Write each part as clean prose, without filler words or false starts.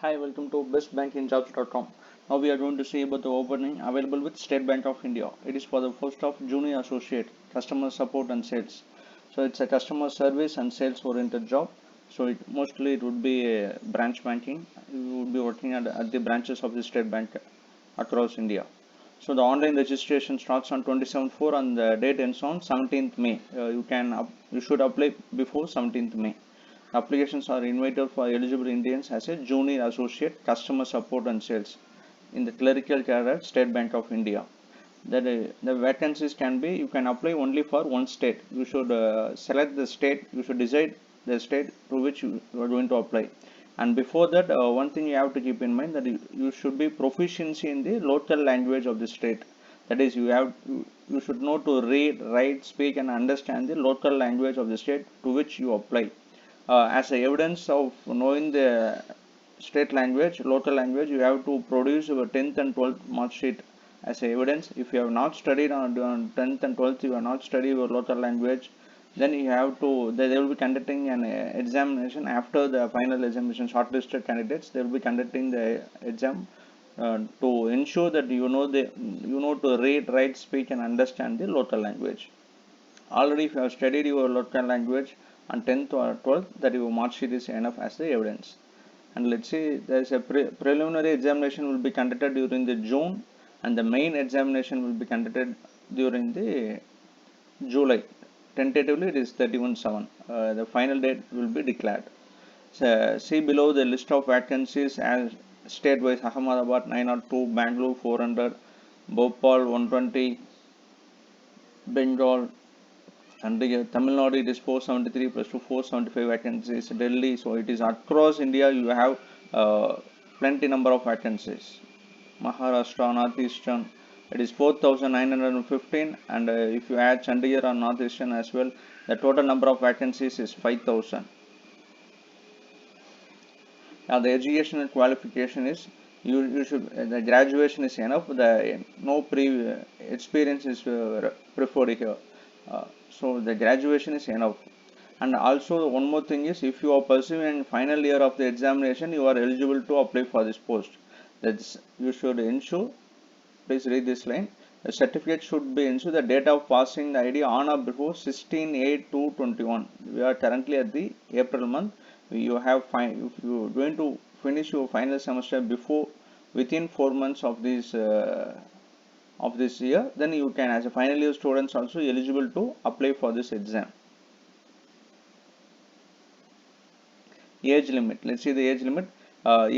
Hi, welcome to bestbankinjobs.com. Now we are going to see about the opening available with State Bank of India. It is for the post of junior associate, customer support and sales. So it's a customer service and sales oriented job. So it would be a branch banking. You would be working at the branches of the State Bank across India. So the online registration starts on 27/4 and the date ends on 17th May. You should apply before 17th May. Applications are invited for eligible Indians as a junior associate, customer support and sales in the clerical career at State Bank of India. The vacancies can be, you can apply only for one state. You should select the state, you should decide the state to which you are going to apply. And before that, one thing you have to keep in mind that you should be proficiency in the local language of the state. That is, you should know to read, write, speak, and understand the local language of the state to which you apply. As a evidence of knowing the state language, local language, you have to produce your 10th and 12th mark sheet as a evidence. If you have not studied on 10th and 12th, you have not studied your local language, then you have to, they will be conducting an examination after the final examination. Shortlisted candidates, they will be conducting the exam to ensure that you know to read, write, speak, and understand the local language. Already, if you have studied your local language on 10th or 12th, that your mark sheet is enough as the evidence. And let's say there is a preliminary examination will be conducted during the June, and the main examination will be conducted during the July. Tentatively, it is 31/7. The final date will be declared. So, see below the list of vacancies as state-wise: Ahmedabad 902, Bangalore 400, Bhopal 120, Bengal, and the Tamil Nadu it is 473 plus to 475 vacancies. Delhi, so it is across India. You have plenty number of vacancies. Maharashtra, Northeastern, it is 4,915, and if you add Chandigarh or Northeastern as well, the total number of vacancies is 5,000. Now the educational qualification is you should the graduation is enough. The no pre experience is preferred here. So the graduation is enough. And also one more thing is, if you are pursuing final year of the examination, you are eligible to apply for this post. That's you should ensure. Please read this line. The certificate should be ensure the date of passing the ID on or before 16/8/2021. We are currently at the April month. You have if you are going to finish your final semester before within 4 months of this year, then you can, as a final year students, also eligible to apply for this exam. Age limit, let's see the age limit.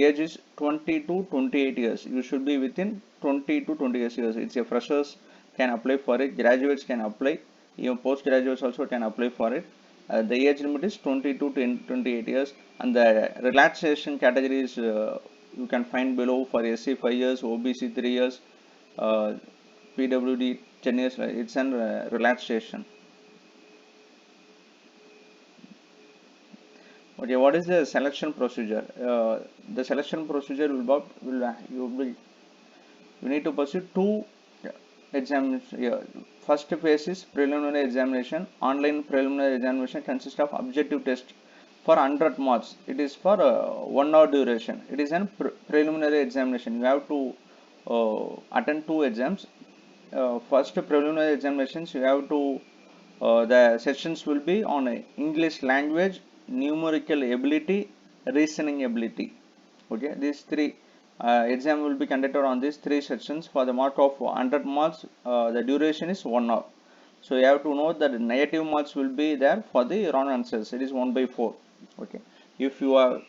Age is 20 to 28 years. You should be within 20 to 28 years. It's a freshers can apply for it, graduates can apply, even postgraduates also can apply for it. The age limit is 20 to 28 years, and the relaxation categories you can find below. For SC 5 years, OBC 3 years, PWD 10 years. It's an relaxation. Okay, what is the selection procedure? The selection procedure you need to pursue two exams here. First phase is preliminary examination. Online preliminary examination consists of objective test for 100 marks. It is for 1 hour duration. It is an preliminary examination. You have to attend two exams. First preliminary examinations, you have to the sessions will be on English language, numerical ability, reasoning ability. Okay, these three exam will be conducted on these three sections for the mark of 100 marks. The duration is 1 hour. So you have to know that negative marks will be there for the wrong answers. It is 1/4. Okay. If you are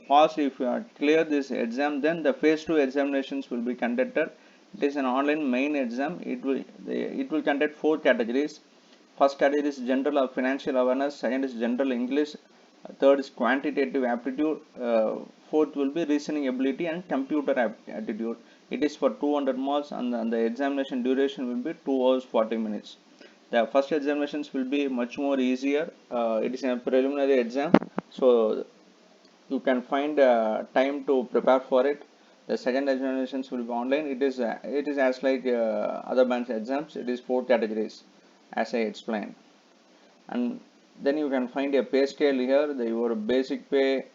passed, if you are clear this exam, then the phase 2 examinations will be conducted. It is an online main exam. It will conduct four categories. First category is general or financial awareness. Second is general English. Third is quantitative aptitude. Fourth will be reasoning ability and computer aptitude. It is for 200 marks, and the examination duration will be 2 hours 40 minutes. The first examinations will be much more easier. It is a preliminary exam, so you can find time to prepare for it. The second examinations will be online. It is as like other banks exams. It is four categories, as I explained. And Then you can find a pay scale here. Your basic pay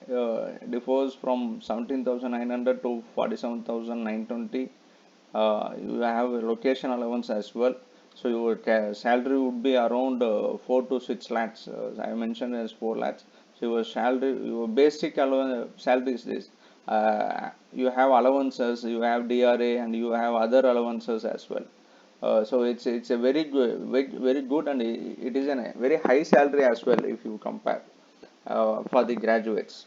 differs from 17,900 to 47,920. You have a location allowance as well. So your salary would be around 4 to 6 lakhs. I mentioned as 4 lakhs. So your salary, your basic salary is this. You have allowances, you have DRA, and you have other allowances as well. So it's a very good, and it is a very high salary as well if you compare for the graduates.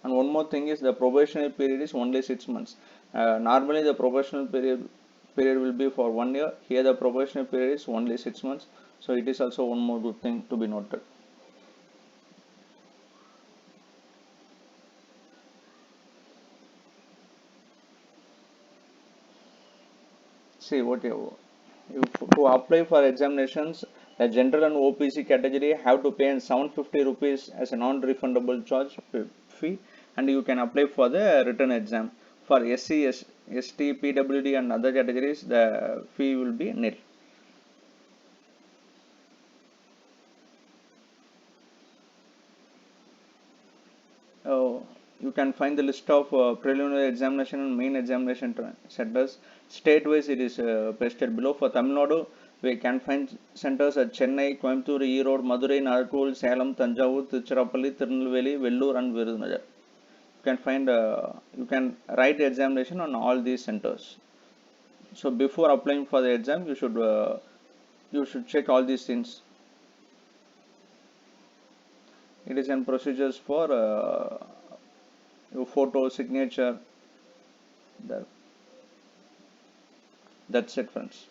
And one more thing is the probationary period is only 6 months. Normally the probationary period will be for 1 year. Here the probationary period is only 6 months. So it is also one more good thing to be noted. See what to apply for examinations, the general and OPC category have to pay 750 rupees as a non-refundable charge fee, and you can apply for the written exam. For SC, ST, PWD and other categories, the fee will be nil. Uh, you can find the list of preliminary examination and main examination centers. State-wise, it is pasted below. For Tamil Nadu, we can find centers at Chennai, Coimbatore, Erode, Madurai, Narakool, Salem, Tanjavur, Tiruchirappalli, Tirunelveli, Vellore, and Virudhunagar. You can write the examination on all these centers. So before applying for the exam, you should check all these things. It is in procedures for your photo signature. That, that's it, friends.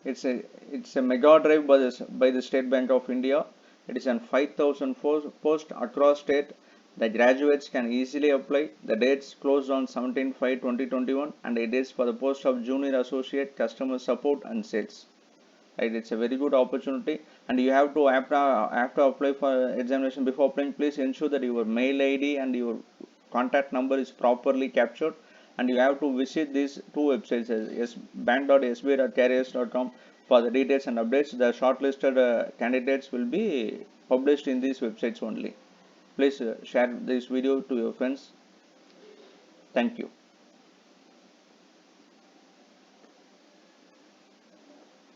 It's a mega drive by the State Bank of India. It is an 5,000 post across state. The graduates can easily apply. The dates closed on 17/5/2021, and it is for the post of junior associate, customer support and sales. Right, it's a very good opportunity, and you have to after apply for examination. Before applying, please ensure that your mail ID and your contact number is properly captured, and you have to visit these two websites, bank.sbi.careers.com, for the details and updates. The shortlisted candidates will be published in these websites only. Please share this video to your friends. Thank you.